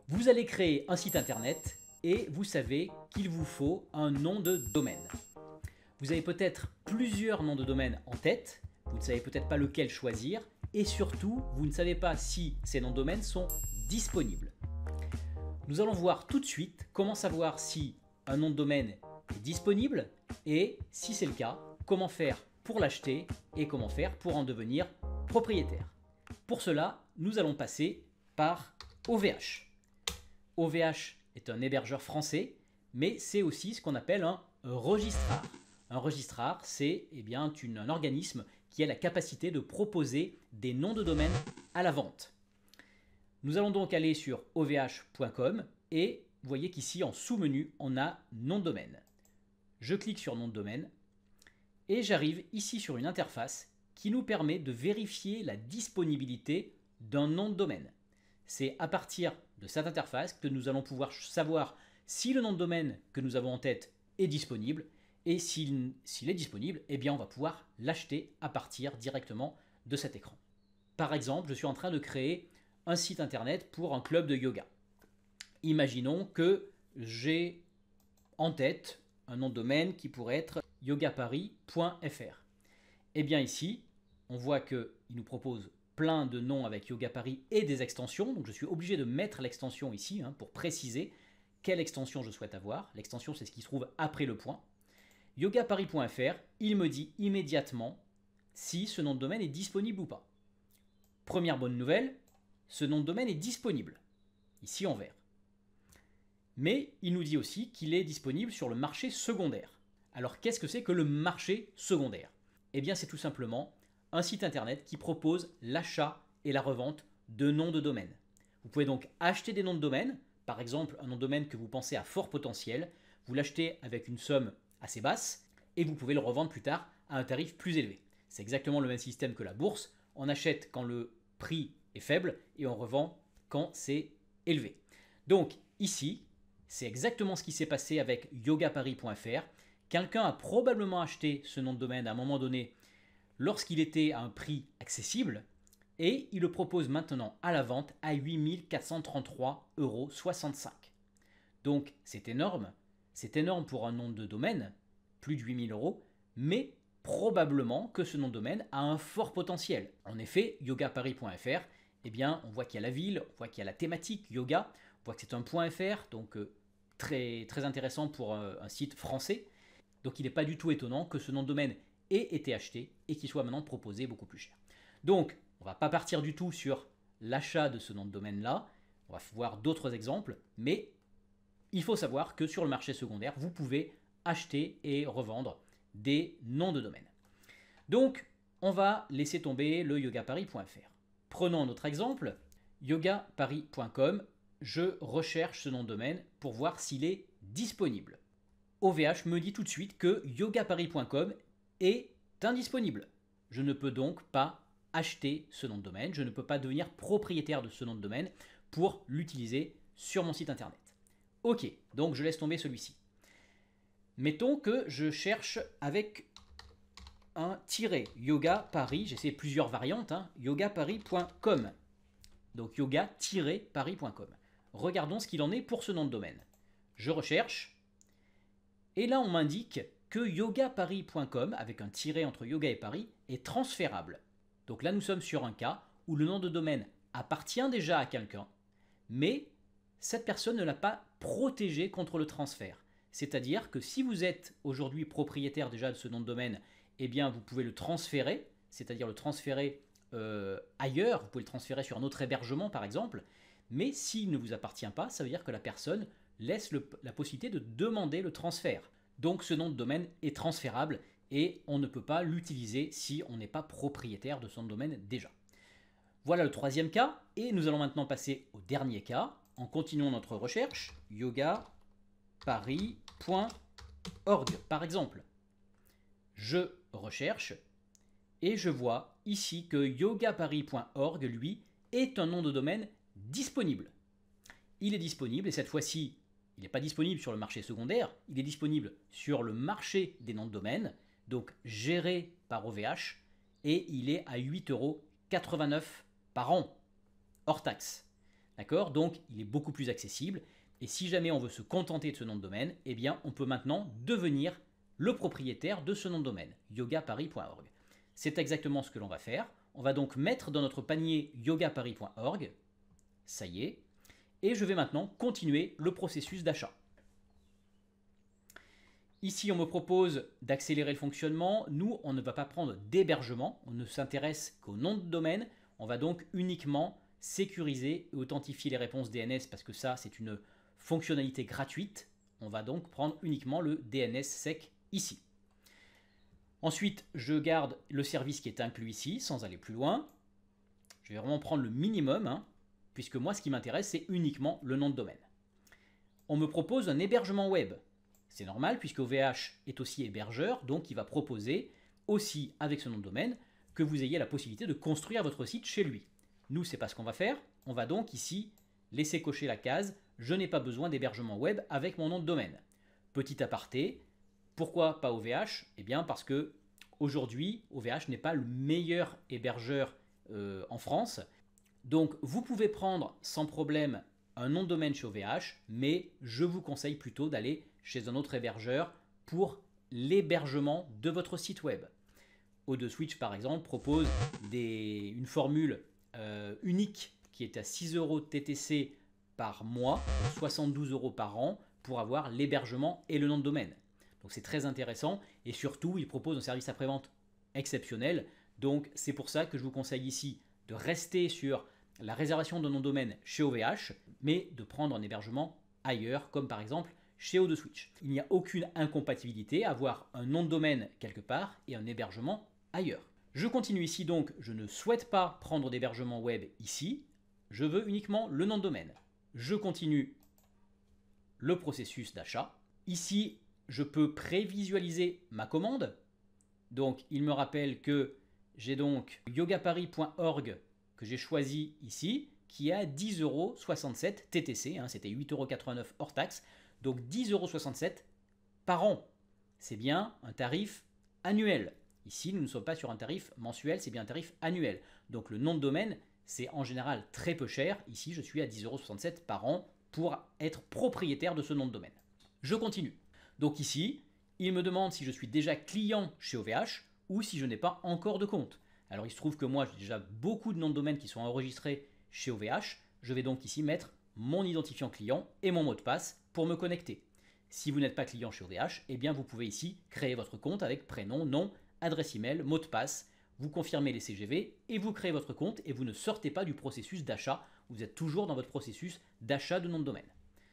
Vous allez créer un site internet et vous savez qu'il vous faut un nom de domaine. Vous avez peut-être plusieurs noms de domaine en tête, vous ne savez peut-être pas lequel choisir et surtout, vous ne savez pas si ces noms de domaine sont disponibles. Nous allons voir tout de suite comment savoir si un nom de domaine est disponible et si c'est le cas, comment faire pour l'acheter et comment faire pour en devenir propriétaire. Pour cela, nous allons passer par OVH. OVH est un hébergeur français, mais c'est aussi ce qu'on appelle un registrar. Un registrar, c'est un organisme qui a la capacité de proposer des noms de domaine à la vente. Nous allons donc aller sur ovh.com et vous voyez qu'ici en sous-menu, on a nom de domaine. Je clique sur nom de domaine et j'arrive ici sur une interface qui nous permet de vérifier la disponibilité d'un nom de domaine. C'est à partir de cette interface que nous allons pouvoir savoir si le nom de domaine que nous avons en tête est disponible et s'il est disponible, on va pouvoir l'acheter à partir directement de cet écran. Par exemple, je suis en train de créer un site internet pour un club de yoga. Imaginons que j'ai en tête un nom de domaine qui pourrait être yogaparis.fr. Ici, on voit qu'il nous propose plein de noms avec Yoga Paris et des extensions. Donc je suis obligé de mettre l'extension ici pour préciser quelle extension je souhaite avoir. L'extension, c'est ce qui se trouve après le point. Yogaparis.fr, il me dit immédiatement si ce nom de domaine est disponible ou pas. Première bonne nouvelle, ce nom de domaine est disponible, ici en vert. Mais il nous dit aussi qu'il est disponible sur le marché secondaire. Alors qu'est-ce que c'est que le marché secondaire ? C'est tout simplement un site internet qui propose l'achat et la revente de noms de domaine. Vous pouvez donc acheter des noms de domaine, par exemple un nom de domaine que vous pensez à fort potentiel, vous l'achetez avec une somme assez basse et vous pouvez le revendre plus tard à un tarif plus élevé. C'est exactement le même système que la bourse, on achète quand le prix est faible et on revend quand c'est élevé. Donc ici, c'est exactement ce qui s'est passé avec yogaparis.fr. Quelqu'un a probablement acheté ce nom de domaine à un moment donné lorsqu'il était à un prix accessible et il le propose maintenant à la vente à 8 433,65 €. Donc c'est énorme pour un nom de domaine, plus de 8 000 €, mais probablement que ce nom de domaine a un fort potentiel. En effet, yogaparis.fr, on voit qu'il y a la ville, on voit qu'il y a la thématique yoga, on voit que c'est un .fr, donc très, très intéressant pour un site français. Donc il n'est pas du tout étonnant que ce nom de domaine ait été acheté et qu'il soit maintenant proposé beaucoup plus cher. Donc on ne va pas partir du tout sur l'achat de ce nom de domaine là, on va voir d'autres exemples, mais il faut savoir que sur le marché secondaire, vous pouvez acheter et revendre des noms de domaine. Donc on va laisser tomber le yogaparis.fr. Prenons notre exemple, yogaparis.com, je recherche ce nom de domaine pour voir s'il est disponible. OVH me dit tout de suite que yogaparis.com est indisponible. Je ne peux donc pas acheter ce nom de domaine, je ne peux pas devenir propriétaire de ce nom de domaine pour l'utiliser sur mon site internet. Ok, donc je laisse tomber celui-ci. Mettons que je cherche avec un tiret yoga paris, j'essaie plusieurs variantes, yogaparis.com. Donc yoga-paris.com. Regardons ce qu'il en est pour ce nom de domaine. Je recherche. Et là, on m'indique que yogaparis.com, avec un tiret entre yoga et paris, est transférable. Donc là, nous sommes sur un cas où le nom de domaine appartient déjà à quelqu'un, mais cette personne ne l'a pas protégé contre le transfert. C'est-à-dire que si vous êtes aujourd'hui propriétaire déjà de ce nom de domaine, vous pouvez le transférer, c'est-à-dire le transférer ailleurs, vous pouvez le transférer sur un autre hébergement par exemple, mais s'il ne vous appartient pas, ça veut dire que la personne laisse la possibilité de demander le transfert. Donc ce nom de domaine est transférable et on ne peut pas l'utiliser si on n'est pas propriétaire de son domaine déjà. Voilà le troisième cas et nous allons maintenant passer au dernier cas en continuant notre recherche, yogaparis.org par exemple. Je recherche et je vois ici que yogaparis.org, lui, est un nom de domaine disponible. Il est disponible et cette fois-ci, il n'est pas disponible sur le marché secondaire, il est disponible sur le marché des noms de domaine, donc géré par OVH, et il est à 8,89 € par an, hors taxe. D'accord? Donc, il est beaucoup plus accessible. Et si jamais on veut se contenter de ce nom de domaine, eh bien, on peut maintenant devenir le propriétaire de ce nom de domaine, yogaparis.org. C'est exactement ce que l'on va faire. On va donc mettre dans notre panier yogaparis.org. Ça y est. Et je vais maintenant continuer le processus d'achat. Ici, on me propose d'accélérer le fonctionnement. Nous, on ne va pas prendre d'hébergement. On ne s'intéresse qu'au nom de domaine. On va donc uniquement sécuriser et authentifier les réponses DNS parce que ça, c'est une fonctionnalité gratuite. On va donc prendre uniquement le DNSSEC ici. Ensuite, je garde le service qui est inclus ici, sans aller plus loin. Je vais vraiment prendre le minimum, puisque moi, ce qui m'intéresse, c'est uniquement le nom de domaine. On me propose un hébergement web. C'est normal, puisque OVH est aussi hébergeur, donc il va proposer aussi, avec ce nom de domaine, que vous ayez la possibilité de construire votre site chez lui. Nous, c'est pas ce qu'on va faire. On va donc ici laisser cocher la case « Je n'ai pas besoin d'hébergement web avec mon nom de domaine ». Petit aparté, pourquoi pas OVH? Eh bien parce que aujourd'hui, OVH n'est pas le meilleur hébergeur en France. Donc vous pouvez prendre sans problème un nom de domaine chez OVH, mais je vous conseille plutôt d'aller chez un autre hébergeur pour l'hébergement de votre site web. O2Switch par exemple propose une formule unique qui est à 6 € TTC par mois, 72 € par an pour avoir l'hébergement et le nom de domaine. Donc c'est très intéressant et surtout il propose un service après-vente exceptionnel. Donc c'est pour ça que je vous conseille ici de rester sur la réservation de nom de domaine chez OVH, mais de prendre un hébergement ailleurs, comme par exemple chez O2Switch. Il n'y a aucune incompatibilité à avoir un nom de domaine quelque part et un hébergement ailleurs. Je continue ici donc, je ne souhaite pas prendre d'hébergement web ici, je veux uniquement le nom de domaine. Je continue le processus d'achat. Ici, je peux prévisualiser ma commande. Donc, il me rappelle que j'ai donc yogaparis.org que j'ai choisi ici, qui est à 10,67 € TTC, c'était 8,89 € hors taxe, donc 10,67 € par an. C'est bien un tarif annuel. Ici, nous ne sommes pas sur un tarif mensuel, c'est bien un tarif annuel. Donc le nom de domaine, c'est en général très peu cher. Ici, je suis à 10,67 € par an pour être propriétaire de ce nom de domaine. Je continue. Donc ici, il me demande si je suis déjà client chez OVH ou si je n'ai pas encore de compte. Alors il se trouve que moi, j'ai déjà beaucoup de noms de domaine qui sont enregistrés chez OVH. Je vais donc ici mettre mon identifiant client et mon mot de passe pour me connecter. Si vous n'êtes pas client chez OVH, eh bien vous pouvez ici créer votre compte avec prénom, nom, adresse email, mot de passe. Vous confirmez les CGV et vous créez votre compte et vous ne sortez pas du processus d'achat. Vous êtes toujours dans votre processus d'achat de nom de domaine.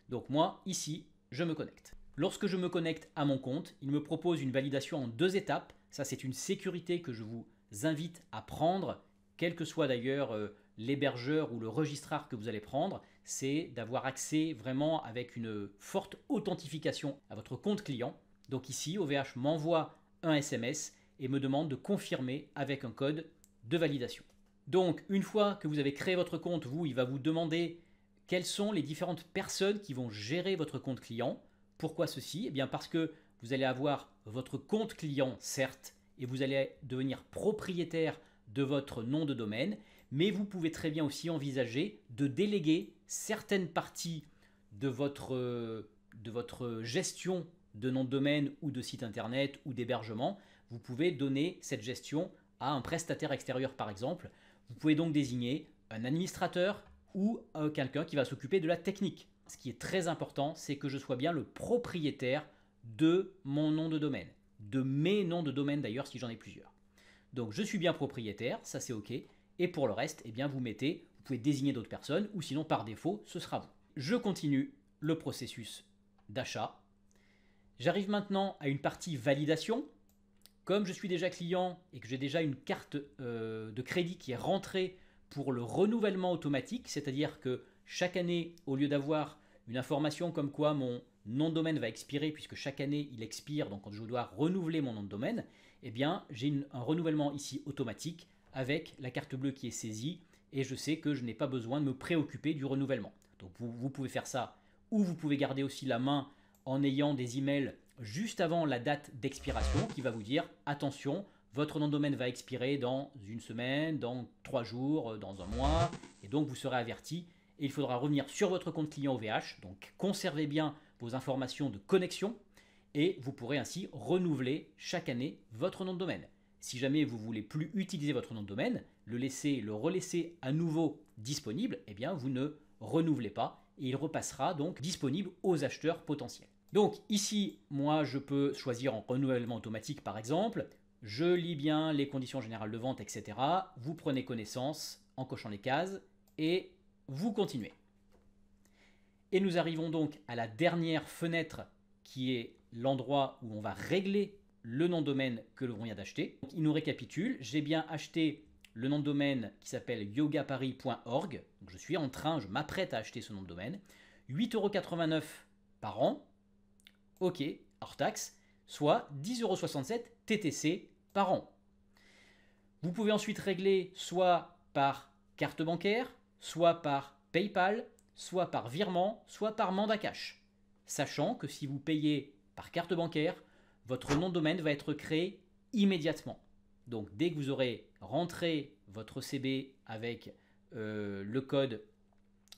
Donc moi, ici, je me connecte. Lorsque je me connecte à mon compte, il me propose une validation en 2 étapes. Ça, c'est une sécurité que je vous invite à prendre, quel que soit d'ailleurs l'hébergeur ou le registraire que vous allez prendre. C'est d'avoir accès vraiment avec une forte authentification à votre compte client. Donc ici, OVH m'envoie un SMS et me demande de confirmer avec un code de validation. Donc, une fois que vous avez créé votre compte, il va vous demander quelles sont les différentes personnes qui vont gérer votre compte client. Pourquoi ceci? Eh bien parce que vous allez avoir votre compte client, certes, et vous allez devenir propriétaire de votre nom de domaine, mais vous pouvez très bien aussi envisager de déléguer certaines parties de votre gestion de nom de domaine ou de site internet ou d'hébergement. Vous pouvez donner cette gestion à un prestataire extérieur par exemple. Vous pouvez donc désigner un administrateur ou quelqu'un qui va s'occuper de la technique. Ce qui est très important, c'est que je sois bien le propriétaire de mon nom de domaine, de mes noms de domaine d'ailleurs si j'en ai plusieurs. Donc je suis bien propriétaire, ça c'est OK. Et pour le reste, eh bien vous pouvez désigner d'autres personnes ou sinon par défaut, ce sera vous. Je continue le processus d'achat. J'arrive maintenant à une partie validation. Comme je suis déjà client et que j'ai déjà une carte de crédit qui est rentrée pour le renouvellement automatique, c'est-à-dire que chaque année, au lieu d'avoir une information comme quoi mon nom de domaine va expirer, puisque chaque année il expire, donc quand je dois renouveler mon nom de domaine, eh bien j'ai un renouvellement ici automatique avec la carte bleue qui est saisie et je sais que je n'ai pas besoin de me préoccuper du renouvellement. Donc vous pouvez faire ça ou vous pouvez garder aussi la main en ayant des emails juste avant la date d'expiration qui va vous dire attention, votre nom de domaine va expirer dans une semaine, dans 3 jours, dans un mois, et donc vous serez averti et il faudra revenir sur votre compte client OVH. Donc conservez bien vos informations de connexion et vous pourrez ainsi renouveler chaque année votre nom de domaine. Si jamais vous ne voulez plus utiliser votre nom de domaine, le relaisser à nouveau disponible, eh bien vous ne renouvelez pas et il repassera donc disponible aux acheteurs potentiels. Donc ici, moi je peux choisir en renouvellement automatique par exemple. Je lis bien les conditions générales de vente, etc. Vous prenez connaissance en cochant les cases et vous continuez. Et nous arrivons donc à la dernière fenêtre qui est l'endroit où on va régler le nom de domaine que l'on vient d'acheter. Il nous récapitule, j'ai bien acheté le nom de domaine qui s'appelle yogaparis.org. Je m'apprête à acheter ce nom de domaine. 8,89 € par an, ok, hors taxe, soit 10,67 € TTC par an. Vous pouvez ensuite régler soit par carte bancaire, soit par PayPal, soit par virement, soit par mandat cash. Sachant que si vous payez par carte bancaire, votre nom de domaine va être créé immédiatement. Donc dès que vous aurez rentré votre CB avec le code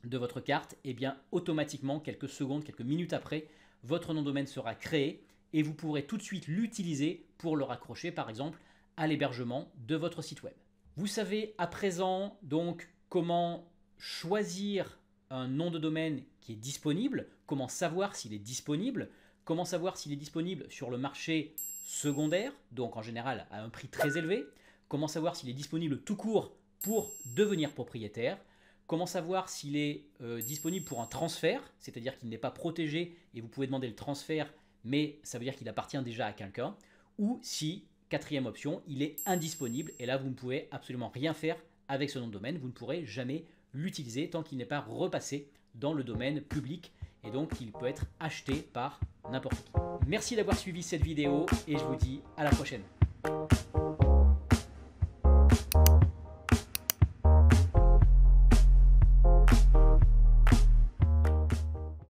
de votre carte, et bien automatiquement, quelques secondes, quelques minutes après, votre nom de domaine sera créé et vous pourrez tout de suite l'utiliser pour le raccrocher par exemple à l'hébergement de votre site web. Vous savez à présent donc comment choisir un nom de domaine qui est disponible, comment savoir s'il est disponible, comment savoir s'il est disponible sur le marché secondaire, donc en général à un prix très élevé, comment savoir s'il est disponible tout court pour devenir propriétaire, comment savoir s'il est disponible pour un transfert, c'est-à-dire qu'il n'est pas protégé et vous pouvez demander le transfert, mais ça veut dire qu'il appartient déjà à quelqu'un, ou si, quatrième option, il est indisponible et là vous ne pouvez absolument rien faire avec ce nom de domaine, vous ne pourrez jamais l'utiliser tant qu'il n'est pas repassé dans le domaine public et donc il peut être acheté par n'importe qui. Merci d'avoir suivi cette vidéo et je vous dis à la prochaine.